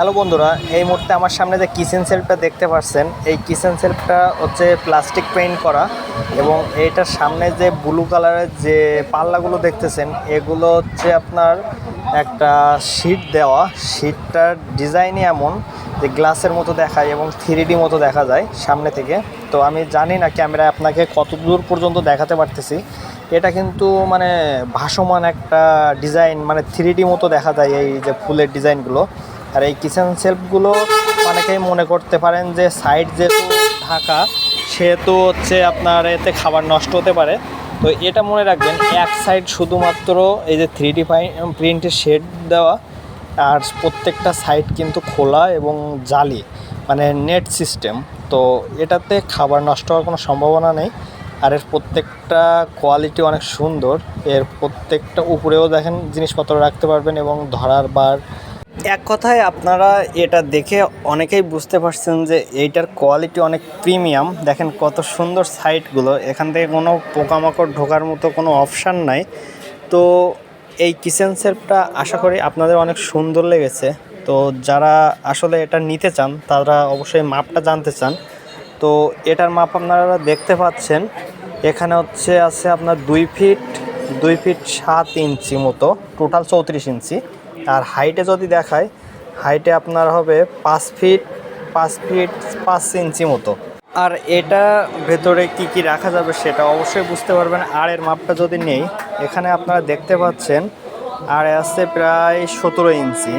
Hello বন্ধুরা, এই মুহূর্তে আমার সামনে যে কিচেন সেলফটা দেখতে পাচ্ছেন, এই কিচেন সেলফটা হচ্ছে প্লাস্টিক পেইন্ট করা এবং এইটার সামনে যে ব্লু কালারের যে পাল্লাগুলো দেখতেছেন, এগুলো হচ্ছে আপনার একটা শীট দেওয়া। শীটটার ডিজাইনই এমন যে গ্লাসের মতো দেখায় এবং 3D মতো দেখা যায় সামনে থেকে। তো আমি জানি না ক্যামেরায় আপনাকে কত দূর পর্যন্ত দেখাতে পারতেছি। এটা কিন্তু মানে ভাসমান একটা ডিজাইন, মানে 3D মতো দেখা যায় এই যে ফুলের ডিজাইনগুলো। আর এই কিচেন সেলফগুলো অনেকেই মনে করতে পারেন যে সাইড যেহেতু ঢাকা, সেহেতু হচ্ছে আপনার এতে খাবার নষ্ট হতে পারে। তো এটা মনে রাখবেন, এক সাইড শুধুমাত্র এই যে 3D প্রিন্টের শেড দেওয়া, আর প্রত্যেকটা সাইড কিন্তু খোলা এবং জালি, মানে নেট সিস্টেম। তো এটাতে খাবার নষ্ট হওয়ার কোনো সম্ভাবনা নেই। আর এর প্রত্যেকটা কোয়ালিটি অনেক সুন্দর। এর প্রত্যেকটা উপরেও দেখেন জিনিসপত্র রাখতে পারবেন এবং ধরার বার। এক কথায় আপনারা এটা দেখে অনেকেই বুঝতে পারছেন যে এইটার কোয়ালিটি অনেক প্রিমিয়াম। দেখেন কত সুন্দর সাইডগুলো, এখান থেকে কোনো পোকামাকড় ঢোকার মতো কোনো অপশান নাই। তো এই কিচেন সেলফটা আশা করি আপনাদের অনেক সুন্দর লেগেছে। তো যারা আসলে এটা নিতে চান তারা অবশ্যই মাপটা জানতে চান। তো এটার মাপ আপনারা দেখতে পাচ্ছেন, এখানে হচ্ছে আছে আপনার 2 ফিট 7 ইঞ্চি মতো, টোটাল 34 ইঞ্চি। আর হাইটে যদি দেখায়, হাইটে আপনার হবে 5 ইঞ্চি মতো। আর এটা ভেতরে কি কি রাখা যাবে সেটা অবশ্যই বুঝতে পারবেন। আর এর মাপটা যদি নেই, এখানে আপনারা দেখতে পাচ্ছেন আর আছে প্রায় 17 ইঞ্চি।